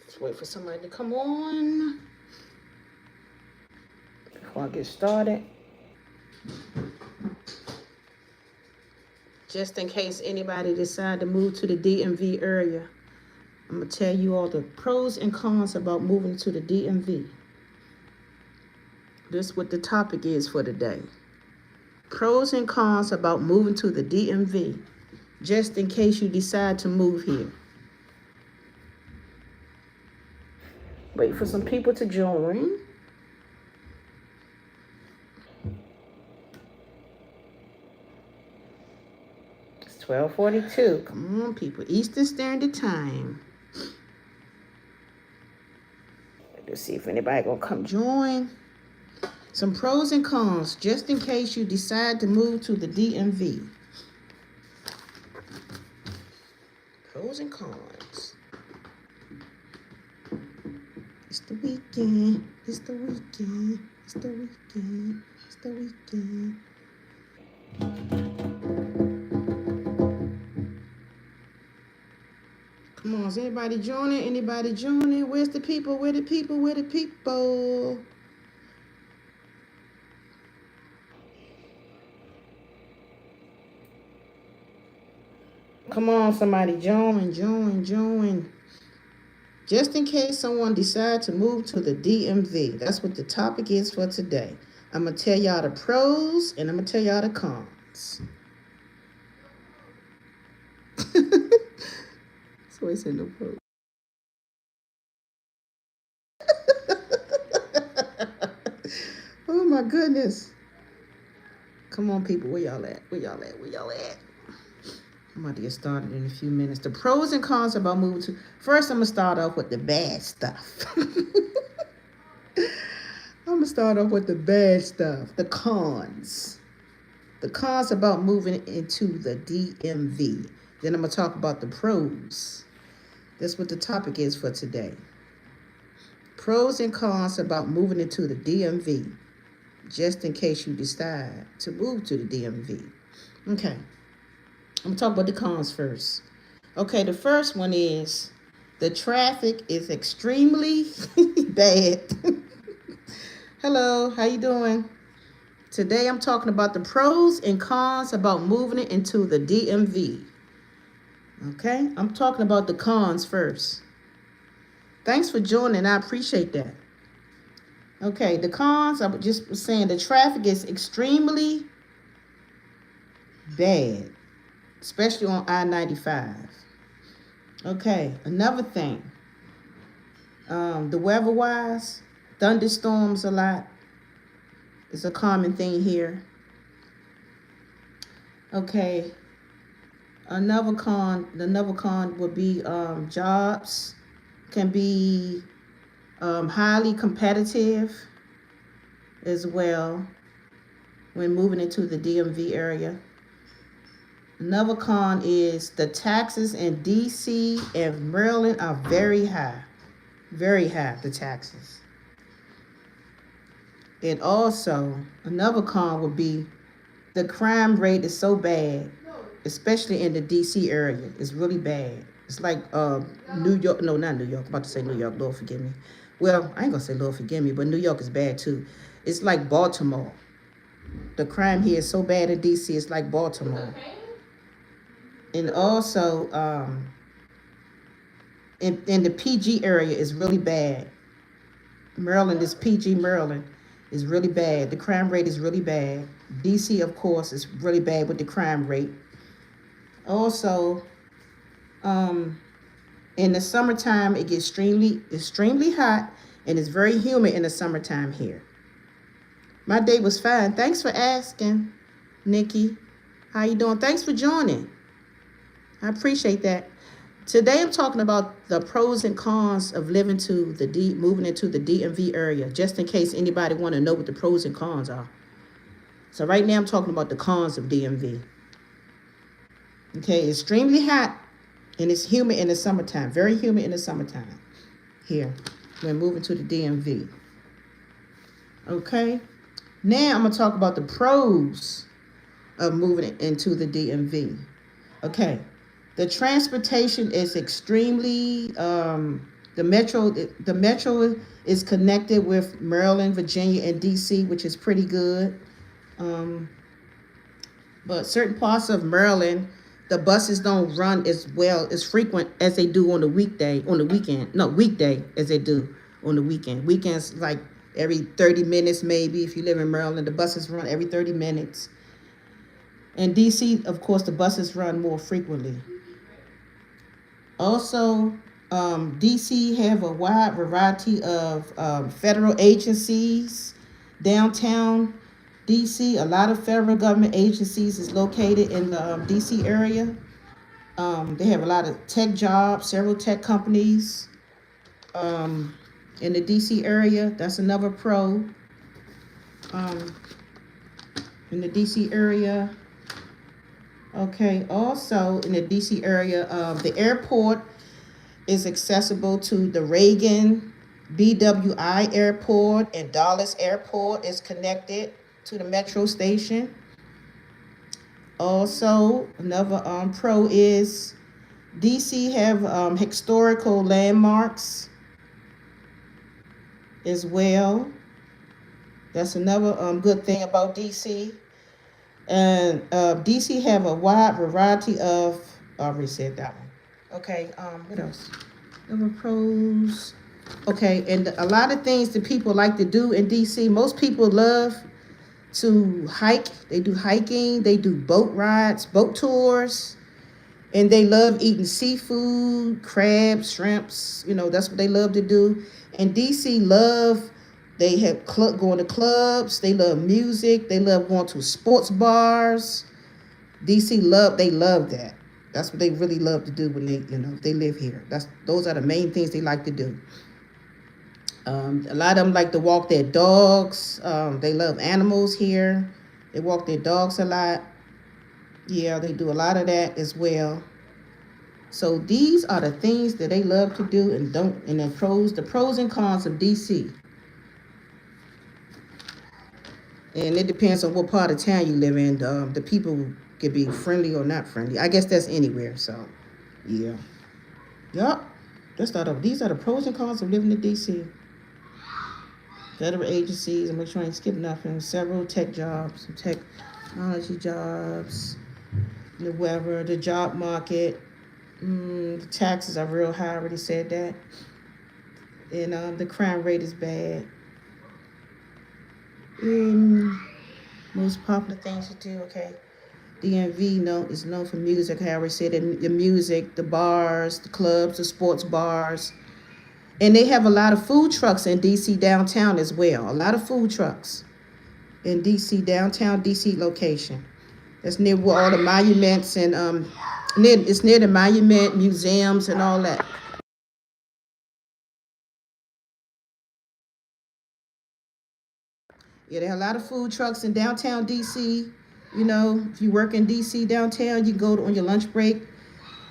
Let's wait for somebody to come on before I get started. Just in case anybody decide to move to the DMV area, I'm going to tell you all the pros and cons about moving to the DMV. This is what the topic is for today. Pros and cons about moving to the DMV, just in case you decide to move here. Wait for some people to join. It's 12:42. Come on, people. Eastern Standard Time. Let's see if anybody gonna come join. Some pros and cons, just in case you decide to move to the DMV. Pros and cons. It's the weekend. It's the weekend. It's the weekend. It's the weekend. Come on, is anybody joining? Anybody joining? Where's the people? Where the people? Where the people? Come on, somebody join. Just in case someone decides to move to the DMV. That's what the topic is for today. I'm going to tell y'all the pros and I'm going to tell y'all the cons. So I said no pros. Oh my goodness. Come on, people. Where y'all at? Where y'all at? Where y'all at? I'm about to get started in a few minutes. The pros and cons about moving to... First, I'm going to start off with the bad stuff. I'm going to start off with the bad stuff. The cons. The cons about moving into the DMV. Then I'm going to talk about the pros. That's what the topic is for today. Pros and cons about moving into the DMV. Just in case you decide to move to the DMV. Okay. I'm going to talk about the cons first. Okay, the first one is the traffic is extremely bad. Hello, how you doing? Today I'm talking about the pros and cons about moving it into the DMV. Okay, I'm talking about the cons first. Thanks for joining, I appreciate that. Okay, the cons, I was just saying the traffic is extremely bad. Especially on I-95. Okay, another thing. The weather-wise, thunderstorms a lot. It's a common thing here. Okay. Another con would be jobs can be highly competitive as well when moving into the DMV area. Another con is the taxes in DC and Maryland are very high. Very high, the taxes. And also, another con would be the crime rate is so bad, especially in the DC area. It's really bad. It's like New York. No, not New York. I'm about to say New York. Lord forgive me. Well, I ain't going to say Lord forgive me, but New York is bad too. It's like Baltimore. The crime here is so bad in DC, it's like Baltimore. And also, in the PG area is really bad. Maryland is PG. Maryland is really bad. The crime rate is really bad. DC, of course, is really bad with the crime rate. Also, in the summertime, it gets extremely hot, and it's very humid in the summertime here. My day was fine. Thanks for asking, Nikki. How you doing? Thanks for joining. I appreciate that. Today I'm talking about the pros and cons of moving into the DMV area, just in case anybody want to know what the pros and cons are. So right now I'm talking about the cons of DMV. Okay, extremely hot and it's humid in the summertime, very humid in the summertime here when moving to the DMV. Okay, now I'm going to talk about the pros of moving into the DMV. Okay. The transportation is extremely the metro is connected with Maryland, Virginia, and DC, which is pretty good. Um, but certain parts of Maryland, the buses don't run as well as frequent as they do on the weekend. No, weekday as they do on the weekend. Weekends like every 30 minutes maybe. If you live in Maryland, the buses run every 30 minutes. In DC, of course, the buses run more frequently. Also, DC have a wide variety of federal agencies. Downtown DC, a lot of federal government agencies is located in the DC area. They have a lot of tech jobs, several tech companies um, in the DC area. That's another pro um, in the DC area. Okay, also in the DC area, the airport is accessible to the Reagan BWI Airport, and Dulles Airport is connected to the metro station. Also, another pro is DC have historical landmarks as well. That's another good thing about DC. And DC have a wide variety of, I already said that one. Okay, what else? Other pros. Okay, and a lot of things that people like to do in DC. Most people love to hike. They do hiking. They do boat rides, boat tours, and they love eating seafood, crabs, shrimps. You know, that's what they love to do. And DC love. They have going to clubs. They love music. They love going to sports bars. DC they love that. That's what they really love to do when they live here. Those are the main things they like to do. A lot of them like to walk their dogs. They love animals here. They walk their dogs a lot. Yeah, they do a lot of that as well. So these are the things that they love to do and the pros and cons of DC. And it depends on what part of town you live in. The people can be friendly or not friendly. I guess that's anywhere. So, yeah. Yup. Let's start over. These are the pros and cons of living in D.C. Federal agencies. I'm not trying to skip nothing. Several tech jobs, technology jobs, the weather, the job market. The taxes are real high. I already said that. And the crime rate is bad. Most popular things to do, okay. DMV is known for music. I already said the music, the bars, the clubs, the sports bars. And they have a lot of food trucks in DC downtown as well. A lot of food trucks in DC downtown DC location. That's near where all the monuments and it's near the monument, museums and all that. Yeah, there are a lot of food trucks in downtown DC. You know, if you work in DC downtown, you go on your lunch break,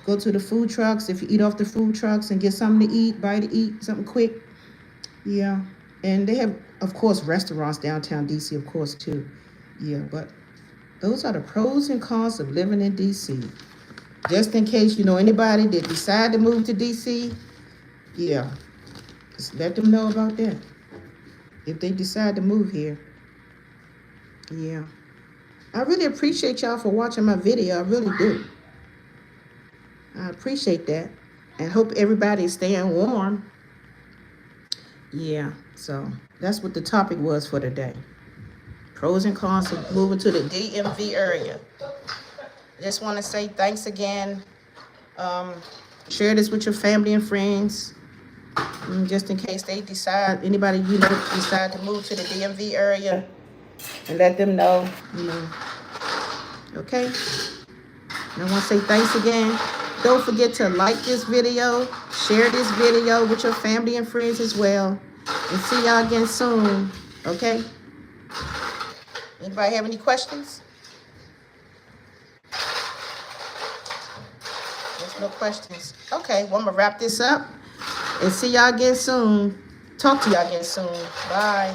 go to the food trucks. If you eat off the food trucks and get something to eat, something quick. Yeah. And they have, of course, restaurants downtown DC, of course, too. Yeah, but those are the pros and cons of living in DC. Just in case you know anybody that decide to move to DC, yeah, just let them know about that. If they decide to move here. Yeah. I really appreciate y'all for watching my video. I really do. I appreciate that. And hope everybody's staying warm. Yeah. So that's what the topic was for today. Pros and cons of moving to the DMV area. I just want to say thanks again. Share this with your family and friends. Just in case they anybody decide to move to the DMV area, and let them know, Okay? And I want to say thanks again. Don't forget to like this video, share this video with your family and friends as well, and see y'all again soon, okay? Anybody have any questions? There's no questions. Okay, well, I'm going to wrap this up. And see y'all again soon. Talk to y'all again soon. Bye.